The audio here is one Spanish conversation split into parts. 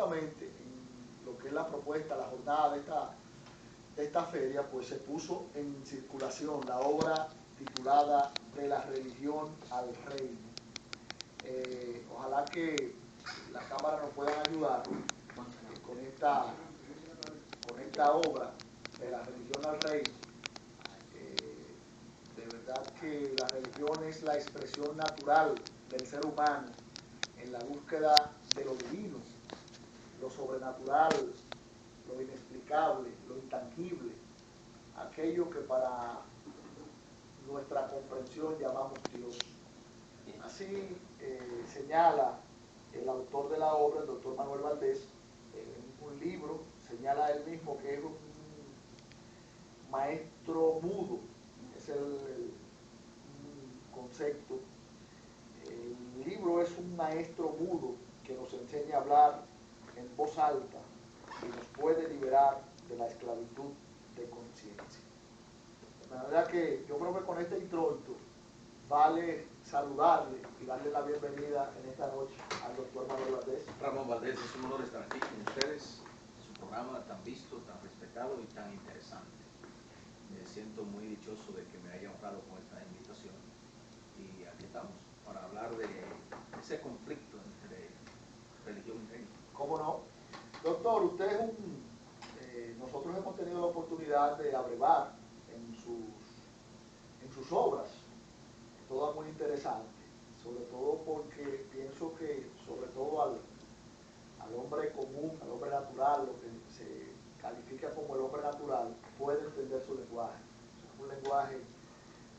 justamente en lo que es la propuesta, la jornada de esta feria, pues se puso en circulación la obra titulada De la religión al reino. Ojalá que la Cámara nos pueda ayudar con esta obra de la religión al reino. De verdad que la religión es la expresión natural del ser humano en la búsqueda de lo divino, lo sobrenatural, lo inexplicable, lo intangible, aquello que para nuestra comprensión llamamos Dios. Así señala el autor de la obra, el doctor Manuel Valdés, en un libro, señala él mismo que es un maestro mudo, es el concepto. El libro es un maestro mudo que nos enseña a hablar en voz alta y nos puede liberar de la esclavitud de conciencia. De manera que yo creo que con este introito vale saludarle y darle la bienvenida en esta noche al doctor Manuel Valdés. Ramón Valdés, es un honor estar aquí con ustedes, en su programa tan visto, tan respetado y tan interesante. Me siento muy dichoso de que me haya honrado con esta invitación y aquí estamos para hablar de ese conflicto entre religión y reino. ¿Cómo no? Doctor, usted es nosotros hemos tenido la oportunidad de abrevar en sus obras, todas muy interesantes, sobre todo porque pienso que, sobre todo al hombre común, al hombre natural, lo que se califica como el hombre natural, puede entender su lenguaje. Es un lenguaje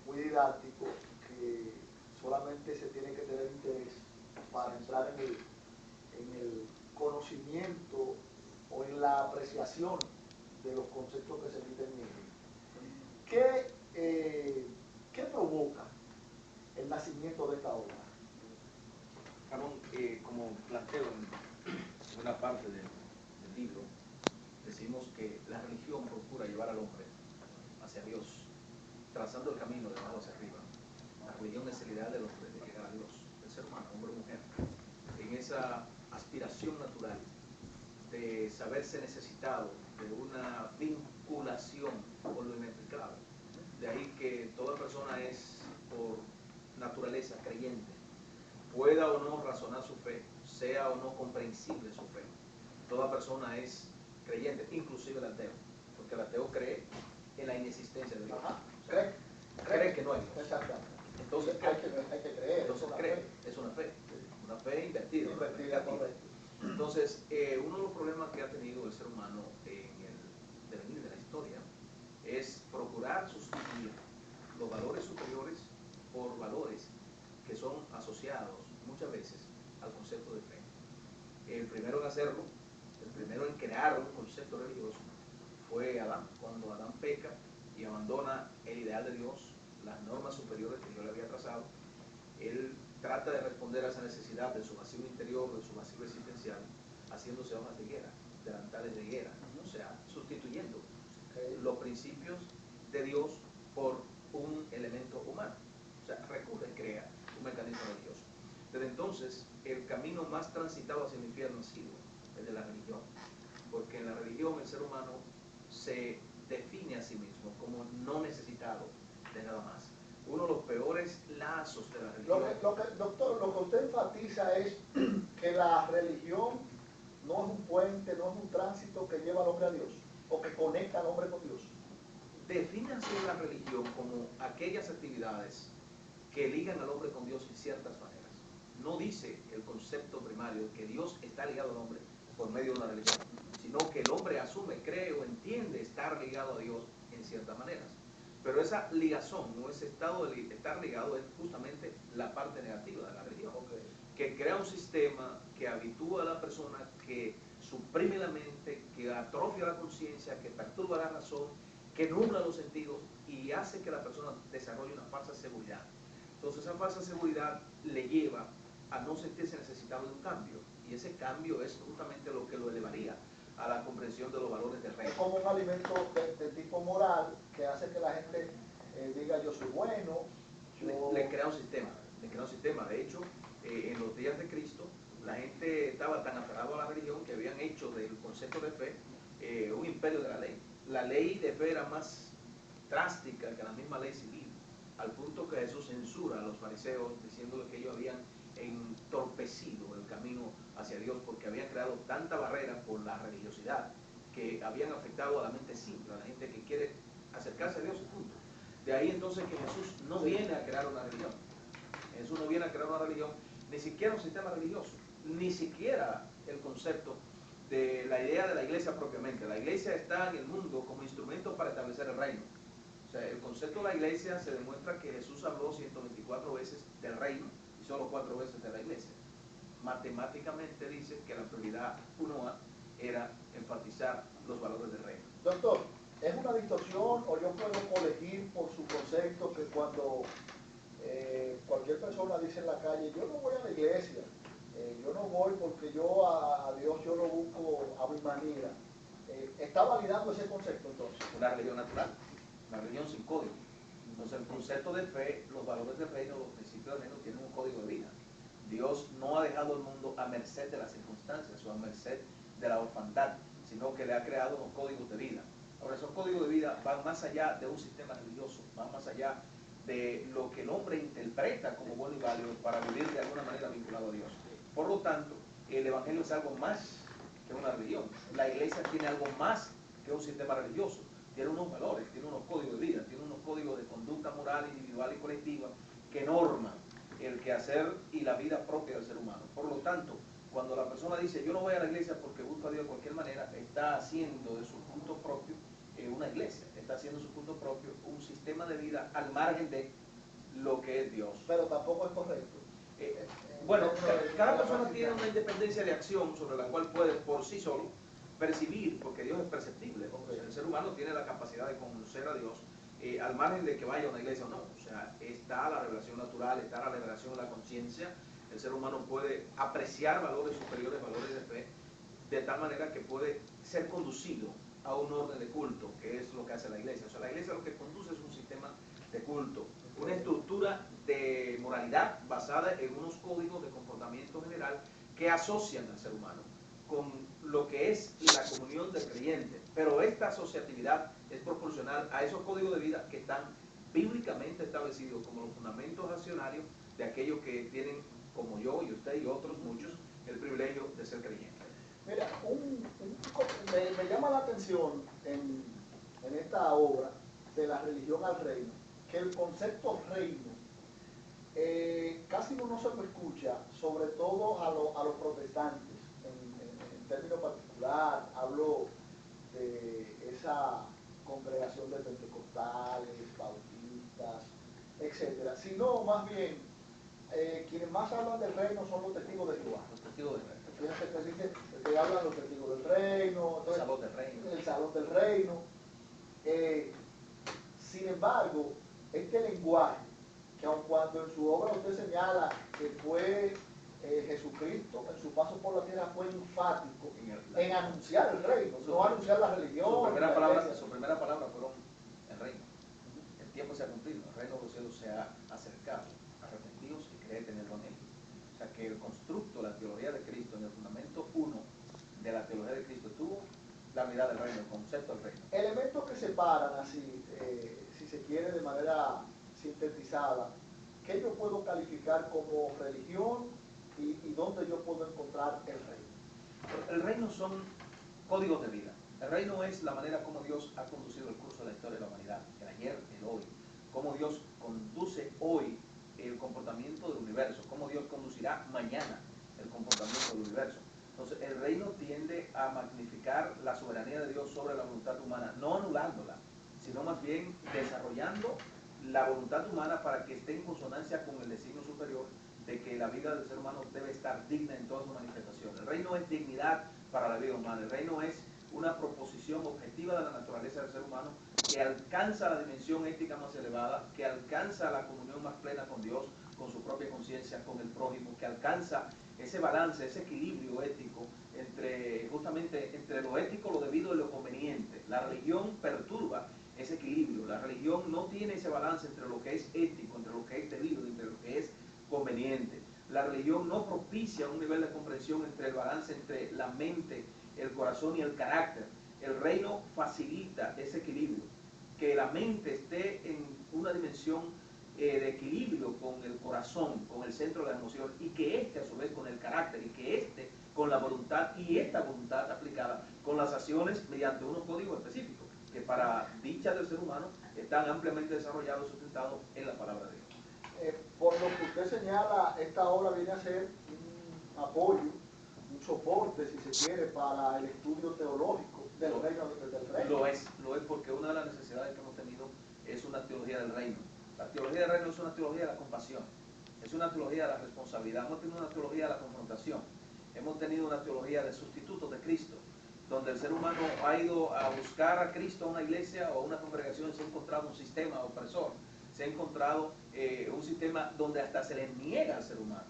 muy didáctico que solamente se tiene que tener interés para entrar en el conocimiento o en la apreciación de los conceptos que se emiten en él. ¿Qué provoca el nacimiento de esta obra? Ramón, como planteo en una parte del libro, decimos que la religión procura llevar al hombre hacia Dios, trazando el camino de abajo hacia arriba. La religión es el ideal del hombre de llegar a Dios, el ser humano, hombre o mujer, en esa aspiración natural de saberse necesitado de una vinculación con lo inexplicable. De ahí que toda persona es por naturaleza creyente, pueda o no razonar su fe, sea o no comprensible su fe. Toda persona es creyente, inclusive el ateo, porque el ateo cree en la inexistencia de Dios. O sea, cree que no hay Dios. Entonces hay que creer. Entonces cree, es una fe invertida. Entonces, uno de los problemas que ha tenido el ser humano en el devenir de la historia es procurar sustituir los valores superiores por valores que son asociados muchas veces al concepto de fe. El primero en hacerlo, el primero en crear un concepto religioso fue Adán. Cuando Adán peca y abandona el ideal de Dios, las normas superiores que Dios le había trazado, él trata de responder a esa necesidad de su vacío interior, de su vacío existencial, haciéndose hojas de higuera, delantales de higuera, o sea, sustituyendo los principios de Dios por un elemento humano. O sea, recurre, crea un mecanismo religioso. Desde entonces, el camino más transitado hacia el infierno ha sido el de la religión, porque en la religión el ser humano se define a sí mismo como no necesitado de nada más. Uno de los peores lazos de la religión. Doctor, lo que usted enfatiza es que la religión no es un puente, no es un tránsito que lleva al hombre a Dios, o que conecta al hombre con Dios. Defínanse la religión como aquellas actividades que ligan al hombre con Dios en ciertas maneras. No dice el concepto primario que Dios está ligado al hombre por medio de una religión, sino que el hombre asume, cree o entiende estar ligado a Dios en ciertas maneras. Pero esa ligazón, no ese estado de estar ligado, es justamente la parte negativa de la religión, que crea un sistema que habitúa a la persona, que suprime la mente, que atrofia la conciencia, que perturba la razón, que nubla los sentidos y hace que la persona desarrolle una falsa seguridad. Entonces esa falsa seguridad le lleva a no sentirse necesitado de un cambio, y ese cambio es justamente lo que lo elevaría a la comprensión de los valores del reino. Es como un alimento de tipo moral que hace que la gente diga yo soy bueno. Le crea un sistema, De hecho, en los días de Cristo, La gente estaba tan aferrada a la religión que habían hecho del concepto de fe un imperio de la ley. La ley de fe era más drástica que la misma ley civil, al punto que Jesús censura a los fariseos diciéndole que ellos habían entorpecido el camino hacia Dios porque habían creado tanta barrera por la religiosidad que habían afectado a la mente simple, a la gente que quiere acercarse a Dios y punto. De ahí entonces que Jesús no viene a crear una religión. Jesús no viene a crear una religión, ni siquiera un sistema religioso, ni siquiera el concepto de la idea de la iglesia propiamente. La iglesia está en el mundo como instrumento para establecer el reino. O sea, el concepto de la iglesia se demuestra que Jesús habló 124 veces del reino y solo 4 veces de la iglesia. Matemáticamente dice que la prioridad 1A era enfatizar los valores del reino. Doctor, ¿es una distorsión o yo puedo colegir por su concepto que cuando cualquier persona dice en la calle, yo no voy a la iglesia, yo no voy porque yo a Dios yo lo busco a mi manera, está validando ese concepto entonces? Una religión natural, una religión sin código. Entonces el concepto de fe, los valores del reino, los principios del reino tienen un código de vida. Dios no ha dejado el mundo a merced de las circunstancias o a merced de la orfandad, sino que le ha creado unos códigos de vida. Ahora, esos códigos de vida van más allá de un sistema religioso, van más allá de lo que el hombre interpreta como bueno y válido para vivir de alguna manera vinculado a Dios. Por lo tanto, el Evangelio es algo más que una religión. La iglesia tiene algo más que un sistema religioso. Tiene unos valores, tiene unos códigos de vida, tiene unos códigos de conducta moral, individual y colectiva que norman el quehacer y la vida propia del ser humano. Por lo tanto, cuando la persona dice yo no voy a la iglesia porque busco a Dios de cualquier manera, está haciendo de su punto propio una iglesia, está haciendo su punto propio un sistema de vida al margen de lo que es Dios. Pero tampoco es correcto. Bueno, cada persona tiene una independencia de acción sobre la cual puede por sí solo percibir, porque Dios es perceptible. O sea, el ser humano tiene la capacidad de conocer a Dios al margen de que vaya a una iglesia o no. O sea, está la revelación natural, está la revelación de la conciencia. El ser humano puede apreciar valores superiores, valores de fe, de tal manera que puede ser conducido a un orden de culto, que es lo que hace la iglesia. O sea, la iglesia lo que conduce es un sistema de culto, una estructura de moralidad basada en unos códigos de comportamiento general que asocian al ser humano con lo que es la comunión del creyente. Pero esta asociatividad es proporcional a esos códigos de vida que están bíblicamente establecidos como los fundamentos accionarios de aquellos que tienen, como yo y usted y otros muchos, el privilegio de ser creyentes. Mira, me llama la atención en esta obra de la religión al reino, que el concepto reino casi no se lo escucha, sobre todo a los protestantes, en términos particular, hablo de esa congregación de pentecostales, bautistas, etcétera, sino más bien quienes más hablan del reino son los testigos de Jehová. Los testigos del reino. Fíjense que dice que hablan los testigos del reino, entonces, el salón del reino. El salón del reino. Sin embargo, este lenguaje, que aun cuando en su obra usted señala que fue Jesucristo en su paso por la tierra fue enfático en anunciar el reino, no anunciar la religión. Su primera palabra fueron el reino. El tiempo se ha cumplido, el reino de los cielos se ha acercado. Arrepentidos y creed en el Evangelio. O sea que el constructo, la teología de Cristo, en el fundamento 1 de la teología de Cristo tuvo la unidad del reino, el concepto del reino. Elementos que separan así, si se quiere de manera sintetizada, ¿qué yo puedo calificar como religión y dónde yo puedo encontrar el reino? El reino son códigos de vida. El reino es la manera como Dios ha conducido el curso de la historia de la humanidad, el ayer, el hoy. Cómo Dios conduce hoy el comportamiento del universo, cómo Dios conducirá mañana el comportamiento del universo. Entonces, el reino tiende a magnificar la soberanía de Dios sobre la voluntad humana, no anulándola, sino más bien desarrollando la voluntad humana para que esté en consonancia con el designio superior de que la vida del ser humano debe estar digna en toda su manifestación. El reino es dignidad para la vida humana, el reino es una proposición objetiva de la naturaleza del ser humano que alcanza la dimensión ética más elevada, que alcanza la comunión más plena con Dios, con su propia conciencia, con el prójimo, que alcanza ese balance, ese equilibrio ético justamente entre lo ético, lo debido y lo conveniente. La religión perturba ese equilibrio. La religión no tiene ese balance entre lo que es ético, entre lo que es debido, entre lo que es conveniente. la religión no propicia un nivel de comprensión entre el balance entre la mente, el corazón y el carácter. El reino facilita ese equilibrio, que la mente esté en una dimensión de equilibrio con el corazón, con el centro de la emoción, y que a su vez con el carácter, y que con la voluntad, y esta voluntad aplicada con las acciones mediante unos códigos específicos, que para dicha del ser humano están ampliamente desarrollados y sustentados en la palabra de Dios. Por lo que usted señala, esta obra viene a ser un apoyo, un soporte, si se quiere, para el estudio teológico del reino. Lo es porque una de las necesidades que hemos tenido es una teología del reino. La teología del reino es una teología de la compasión, es una teología de la responsabilidad. Hemos tenido una teología de la confrontación, hemos tenido una teología de sustitutos de Cristo, donde el ser humano ha ido a buscar a Cristo a una iglesia o a una congregación y se ha encontrado un sistema opresor, se ha encontrado un sistema donde hasta se le niega al ser humano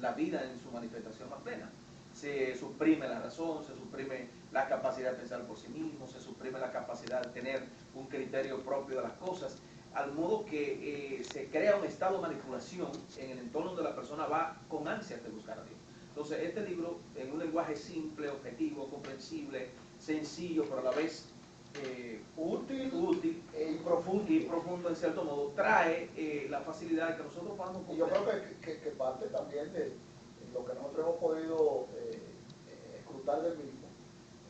la vida en su manifestación más plena. Se suprime la razón, se suprime la capacidad de pensar por sí mismo, se suprime la capacidad de tener un criterio propio de las cosas, al modo que se crea un estado de manipulación en el entorno donde la persona va con ansias de buscar a Dios. Entonces, este libro, en un lenguaje simple, objetivo, comprensible, sencillo, pero a la vez útil y profundo en cierto modo, trae la facilidad de que nosotros podamos comprender. Y yo creo que parte también de lo que nosotros hemos podido escrutar del mismo,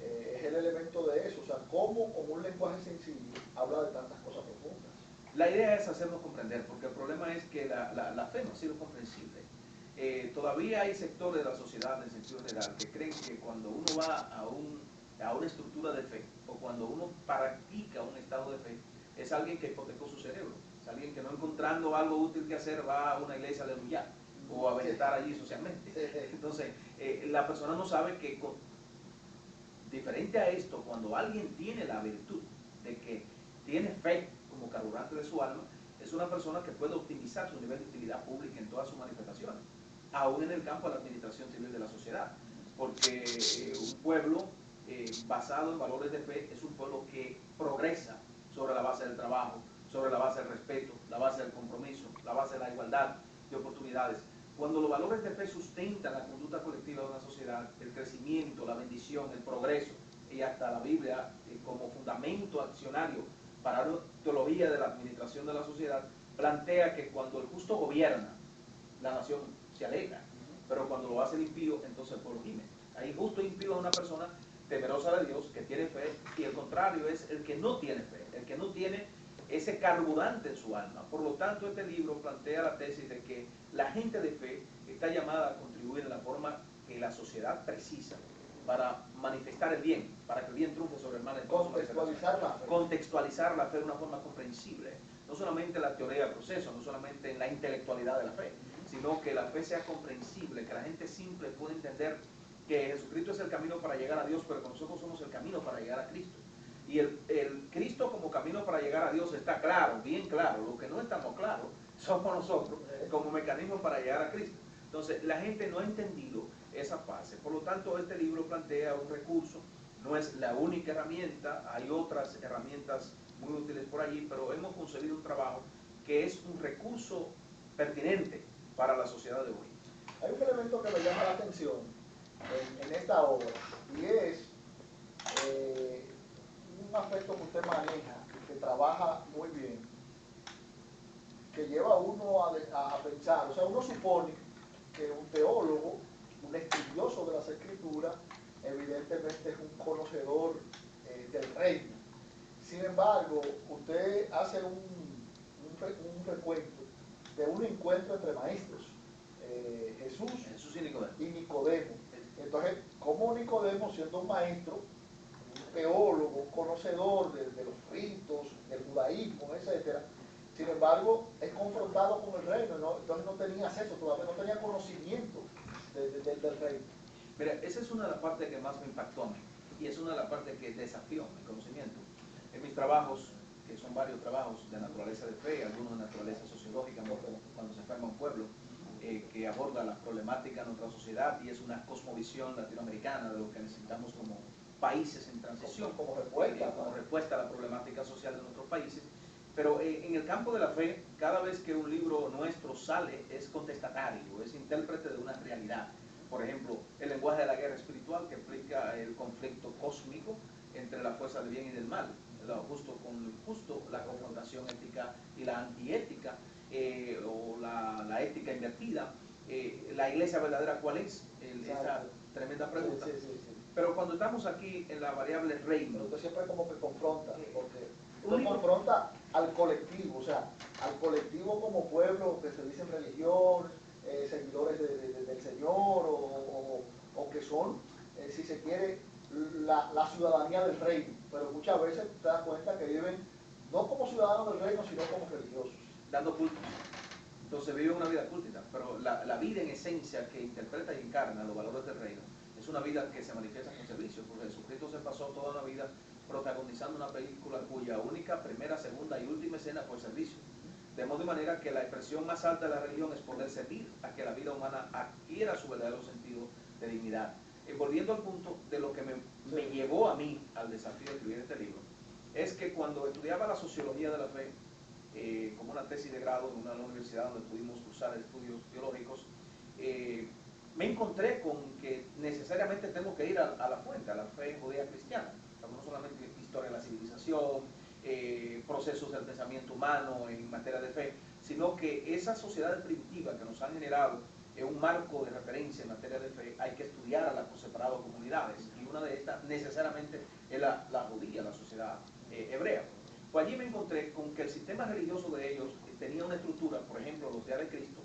es el elemento de eso, o sea, cómo con un lenguaje sencillo habla de tantas cosas profundas. La idea es hacernos comprender, porque el problema es que la fe no ha sido comprensible. Todavía hay sectores de la sociedad en sentido general que creen que cuando uno va a una estructura de fe, o cuando uno practica un estado de fe, es alguien que hipotecó su cerebro, es alguien que no encontrando algo útil que hacer va a una iglesia a aleluyar o a vegetar allí socialmente. Entonces, la persona no sabe que, diferente a esto, cuando alguien tiene la virtud de que tiene fe como carburante de su alma, es una persona que puede optimizar su nivel de utilidad pública en todas sus manifestaciones, aún en el campo de la administración civil de la sociedad, porque un pueblo basado en valores de fe es un pueblo que progresa sobre la base del trabajo, sobre la base del respeto, la base del compromiso, la base de la igualdad de oportunidades. Cuando los valores de fe sustentan la conducta colectiva de una sociedad, el crecimiento, la bendición, el progreso, y hasta la Biblia como fundamento accionario para una teología de la administración de la sociedad, plantea que cuando el justo gobierna, la nación se alegra, pero cuando lo hace el impío, entonces el pueblo gime. Ahí justo impío es una persona temerosa de Dios, que tiene fe, y el contrario es el que no tiene fe, el que no tiene ese carburante en su alma. Por lo tanto, este libro plantea la tesis de que la gente de fe está llamada a contribuir en la forma que la sociedad precisa para manifestar el bien, para que el bien triunfe sobre el mal. Contextualizar la fe de una forma comprensible, no solamente la teoría del proceso, no solamente en la intelectualidad de la fe, sino que la fe sea comprensible, que la gente simple pueda entender que Jesucristo es el camino para llegar a Dios, pero que nosotros somos el camino para llegar a Cristo. Y el Cristo como camino para llegar a Dios está claro, bien claro. Lo que no estamos claros somos nosotros como mecanismo para llegar a Cristo. Entonces, la gente no ha entendido esa fase. Por lo tanto, este libro plantea un recurso. No es la única herramienta, hay otras herramientas muy útiles por allí, pero hemos concebido un trabajo que es un recurso pertinente para la sociedad de hoy. Hay un elemento que me llama la atención en esta obra, y es un aspecto que usted maneja, que trabaja muy bien, que lleva a uno a pensar. O sea, uno supone que un teólogo, un estudioso de las escrituras, evidentemente es un conocedor del reino. Sin embargo, usted hace un recuento de un encuentro entre maestros, Jesús y Nicodemo. Entonces, ¿cómo Nicodemo, siendo un maestro, un teólogo, un conocedor de los ritos, del judaísmo, etcétera, sin embargo, es confrontado con el reino, ¿no? Entonces no tenía acceso todavía, no tenía conocimiento del reino? Mira, esa es una de las partes que más me impactó a mí, y es una de las partes que desafió mi conocimiento. En mis trabajos, que son varios trabajos de naturaleza de fe, algunos de naturaleza sociológica, cuando se forma un pueblo, que aborda las problemáticas de nuestra sociedad, y es una cosmovisión latinoamericana de lo que necesitamos como países en transición, como respuesta a la problemática social de nuestros países. Pero en el campo de la fe, cada vez que un libro nuestro sale, es contestatario, es intérprete de una realidad. Por ejemplo, el lenguaje de la guerra espiritual, que explica el conflicto cósmico entre la fuerza del bien y del mal, lo justo con lo injusto, la confrontación ética y la antiética, o la ética invertida. La iglesia verdadera, ¿cuál es? Esa tremenda pregunta. Sí. Pero cuando estamos aquí en la variable reino, pero usted siempre como que confronta, porque usted confronta al colectivo, o sea, al colectivo como pueblo que se dicen religión, seguidores del Señor, o que son, si se quiere, la ciudadanía del reino, pero muchas veces te das cuenta que viven no como ciudadanos del reino, sino como religiosos. Dando cultos. Entonces vive una vida cultica, pero la vida en esencia que interpreta y encarna los valores del reino es una vida que se manifiesta con servicio, porque Jesucristo se pasó toda la vida protagonizando una película cuya única, primera, segunda y última escena fue servicio. De modo de manera que la expresión más alta de la religión es poder servir a que la vida humana adquiera su verdadero sentido de dignidad. Volviendo al punto de lo que me llevó a mí al desafío de escribir este libro, es que cuando estudiaba la sociología de la fe, como una tesis de grado en una universidad donde pudimos cursar estudios teológicos, me encontré con que necesariamente tengo que ir a la fuente, a la fe judía cristiana. No solamente historia de la civilización, procesos del pensamiento humano en materia de fe, sino que esas sociedades primitivas que nos han generado un marco de referencia en materia de fe, hay que estudiarlas por separado comunidades, y una de estas necesariamente es la judía, la sociedad hebrea. Pues allí me encontré con que el sistema religioso de ellos tenía una estructura, por ejemplo, los días de Cristo,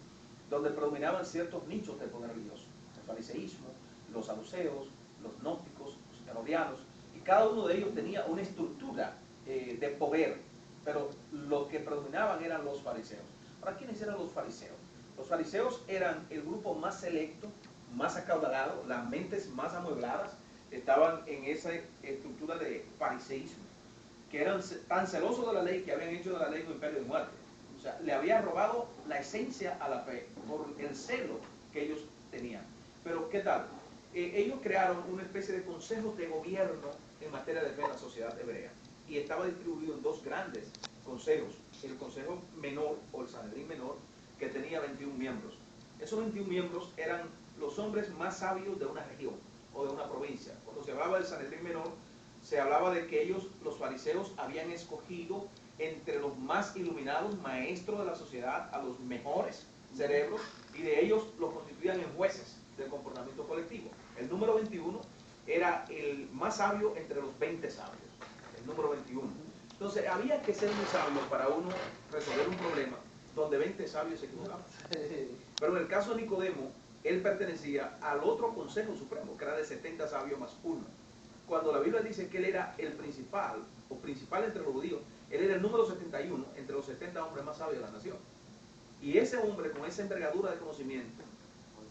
donde predominaban ciertos nichos del poder religioso: el fariseísmo, los saduceos, los gnósticos, los herodianos, y cada uno de ellos tenía una estructura de poder, pero lo que predominaban eran los fariseos. Ahora, ¿quiénes eran los fariseos? Los fariseos eran el grupo más selecto, más acaudalado, las mentes más amuebladas estaban en esa estructura de fariseísmo, que eran tan celosos de la ley que habían hecho de la ley un imperio de muerte. O sea, le había robado la esencia a la fe por el celo que ellos tenían. Pero, ¿qué tal? Ellos crearon una especie de consejo de gobierno en materia de fe en la sociedad hebrea, y estaba distribuido en dos grandes consejos: el consejo menor, o el Sanedrín menor, que tenía 21 miembros. Esos 21 miembros eran los hombres más sabios de una región o de una provincia. Cuando se hablaba del Sanedrín menor, se hablaba de que ellos, los fariseos, habían escogido entre los más iluminados maestros de la sociedad a los mejores cerebros, y de ellos los constituían en jueces del comportamiento colectivo. El número 21 era el más sabio entre los 20 sabios, el número 21. Entonces había que ser muy sabio para uno resolver un problema donde 20 sabios se equivocaban. Pero en el caso de Nicodemo, él pertenecía al otro Consejo Supremo, que era de 70 sabios más uno. Cuando la Biblia dice que él era el principal, o principal entre los judíos, él era el número 71 entre los 70 hombres más sabios de la nación. Y ese hombre, con esa envergadura de conocimiento,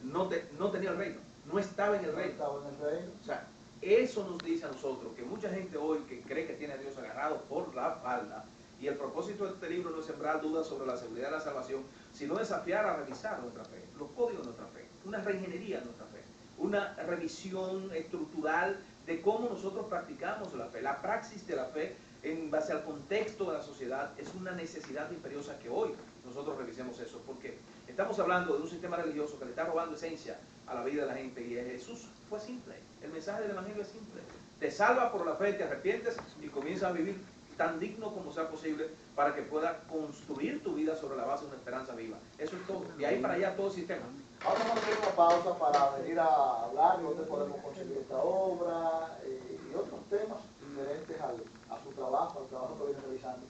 no tenía el reino, no estaba en el reino. O sea, eso nos dice a nosotros que mucha gente hoy que cree que tiene a Dios agarrado por la falda, y el propósito de este libro no es sembrar dudas sobre la seguridad de la salvación, sino desafiar a revisar nuestra fe, los códigos de nuestra fe, una reingeniería de nuestra fe, una revisión estructural de cómo nosotros practicamos la fe. La praxis de la fe en base al contexto de la sociedad es una necesidad imperiosa que hoy nosotros revisemos eso, porque estamos hablando de un sistema religioso que le está robando esencia a la vida de la gente, y Jesús fue simple. El mensaje del Evangelio es simple: te salva por la fe, te arrepientes y comienzas a vivir tan digno como sea posible para que puedas construir tu vida sobre la base de una esperanza viva. Eso es todo. De ahí para allá todo el sistema. Ahora vamos a hacer una pausa para venir a hablar de dónde podemos conseguir esta obra y otros temas diferentes a su trabajo, al trabajo que viene realizando.